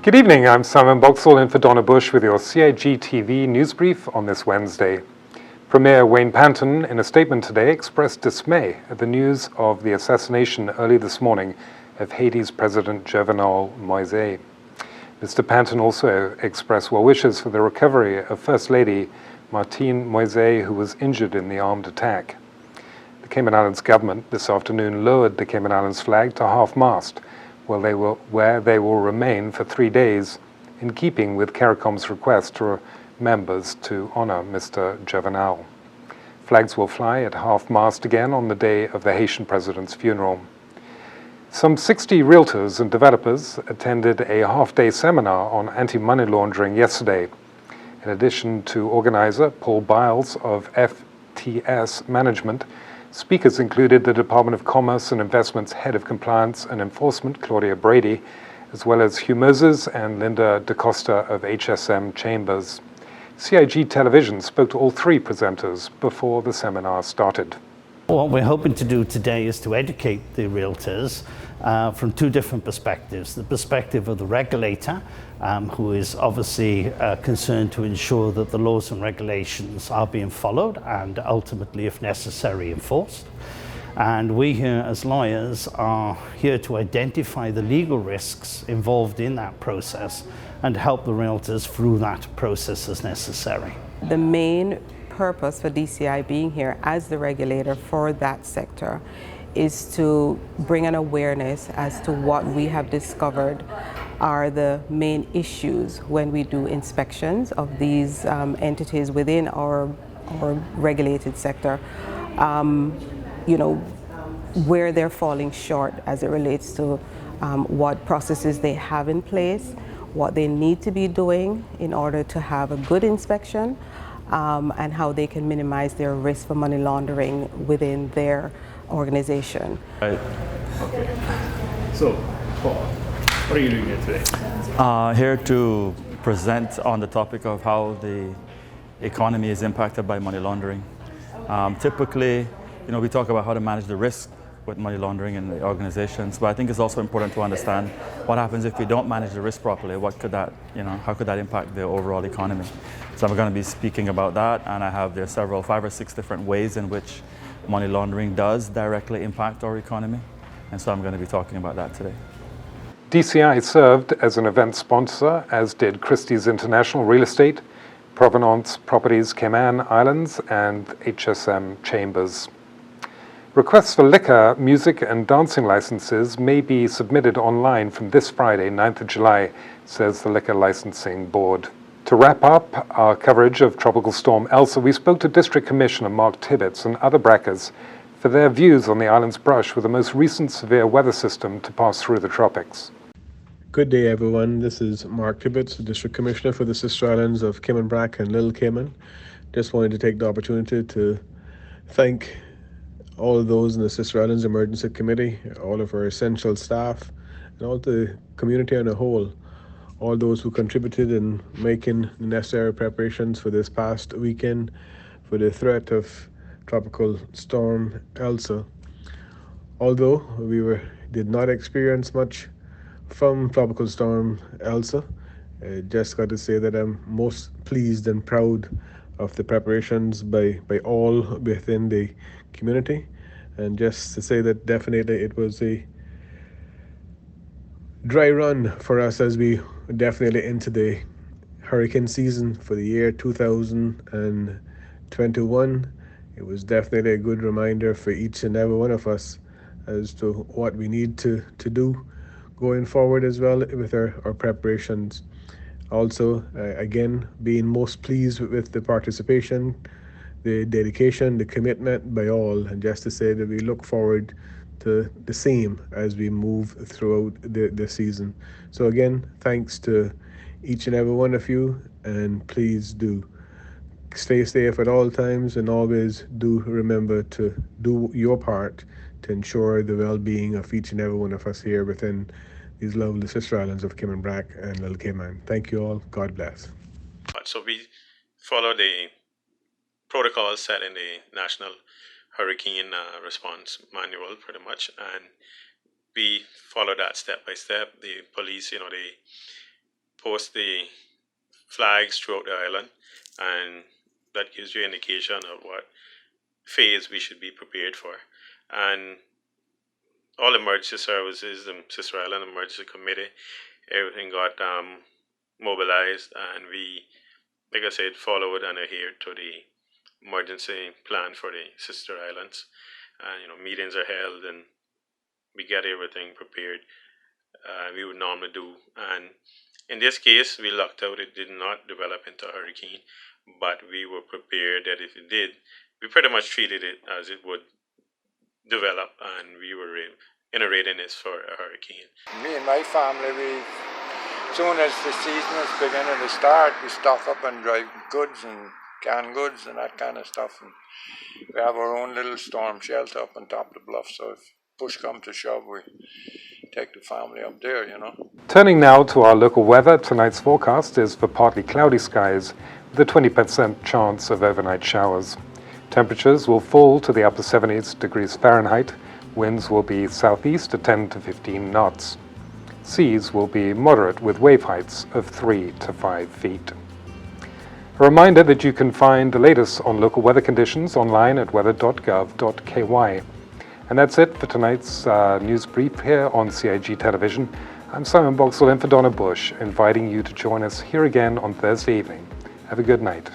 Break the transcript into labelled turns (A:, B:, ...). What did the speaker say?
A: Good evening, I'm Simon Boxall in for Donna Bush with your CIG TV news brief on this Wednesday. Premier Wayne Panton, in a statement today, expressed dismay at the news of the assassination early this morning of Haiti's President Jovenel Moïse. Mr. Panton also expressed well wishes for the recovery of First Lady Martine Moïse, who was injured in the armed attack. The Cayman Islands government this afternoon lowered the Cayman Islands flag to half-mast, where they will remain for 3 days, in keeping with CARICOM's request to members to honor Mr. Jovenel. Flags will fly at half-mast again on the day of the Haitian president's funeral. Some 60 realtors and developers attended a half-day seminar on anti-money laundering yesterday. In addition to organizer Paul Biles of FTS Management, speakers included the Department of Commerce and Investment's Head of Compliance and Enforcement, Claudia Brady, as well as Hugh Moses and Linda DaCosta of HSM Chambers. CIG Television spoke to all three presenters before the seminar started.
B: What we're hoping to do today is to educate the realtors from two different perspectives. The perspective of the regulator, who is obviously concerned to ensure that the laws and regulations are being followed and ultimately, if necessary, enforced. And we here as lawyers are here to identify the legal risks involved in that process and help the realtors through that process as necessary.
C: The main purpose for DCI being here as the regulator for that sector is to bring an awareness as to what we have discovered are the main issues when we do inspections of these entities within our regulated sector. Where they're falling short as it relates to what processes they have in place, what they need to be doing in order to have a good inspection, and how they can minimize their risk for money laundering within their organization.
D: Okay. So, Paul, what are you doing here today?
E: Here to present on the topic of how the economy is impacted by money laundering. Typically, we talk about how to manage the risk with money laundering in the organizations, but I think it's also important to understand what happens if we don't manage the risk properly. What could that, how could that impact the overall economy? So I'm going to be speaking about that, and I have there several 5 or 6 different ways in which money laundering does directly impact our economy, and so I'm going to be talking about that today.
A: DCI served as an event sponsor, as did Christie's International Real Estate, Provenance Properties Cayman Islands, and HSM Chambers. Requests for liquor, music, and dancing licenses may be submitted online from this Friday, 9th of July, says the Liquor Licensing Board. To wrap up our coverage of Tropical Storm Elsa, we spoke to District Commissioner Mark Tibbetts and other Brackers for their views on the island's brush with the most recent severe weather system to pass through the tropics.
F: Good day, everyone. This is Mark Tibbetts, District Commissioner for the Sister Islands of Cayman Brac and Little Cayman. Just wanted to take the opportunity to thank all of those in the Sister Islands Emergency Committee, all of our essential staff, and all the community on a whole, all those who contributed in making the necessary preparations for this past weekend for the threat of Tropical Storm Elsa. Although we did not experience much from Tropical Storm Elsa, I just got to say that I'm most pleased and proud of the preparations by all within the community, and just to say that definitely it was a dry run for us as we definitely into the hurricane season for the year 2021. It was definitely a good reminder for each and every one of us as to what we need to do going forward as well with our preparations. Also, again, being most pleased with the participation, the dedication, the commitment by all, and just to say that we look forward to the same as we move throughout the season. So again, thanks to each and every one of you, and please do stay safe at all times, and always do remember to do your part to ensure the well-being of each and every one of us here within these lovely sister islands of Cayman Brac and Little Cayman. Thank you all. God bless.
G: So we follow the protocol set in the National Hurricane Response Manual, pretty much, and we follow that step by step. The police, they post the flags throughout the island, and that gives you an indication of what phase we should be prepared for. And all emergency services, the Sister Island Emergency Committee, everything got mobilized, and we, like I said, followed and adhered to the emergency plan for the Sister Islands. And meetings are held, and we get everything prepared we would normally do. And in this case, we lucked out; it did not develop into a hurricane, but we were prepared that if it did, we pretty much treated it as it would develop, and we were in a readiness for a hurricane.
H: Me and my family, as soon as the season is beginning to start, we stock up and dry goods and canned goods and that kind of stuff. And we have our own little storm shelter up on top of the bluff, so if push comes to shove, we take the family up there,
A: Turning now to our local weather, tonight's forecast is for partly cloudy skies with a 20% chance of overnight showers. Temperatures will fall to the upper 70s degrees Fahrenheit. Winds will be southeast at 10 to 15 knots. Seas will be moderate with wave heights of 3 to 5 feet. A reminder that you can find the latest on local weather conditions online at weather.gov.ky. And that's it for tonight's news brief here on CIG Television. I'm Simon Boxall in for Donna Bush, inviting you to join us here again on Thursday evening. Have a good night.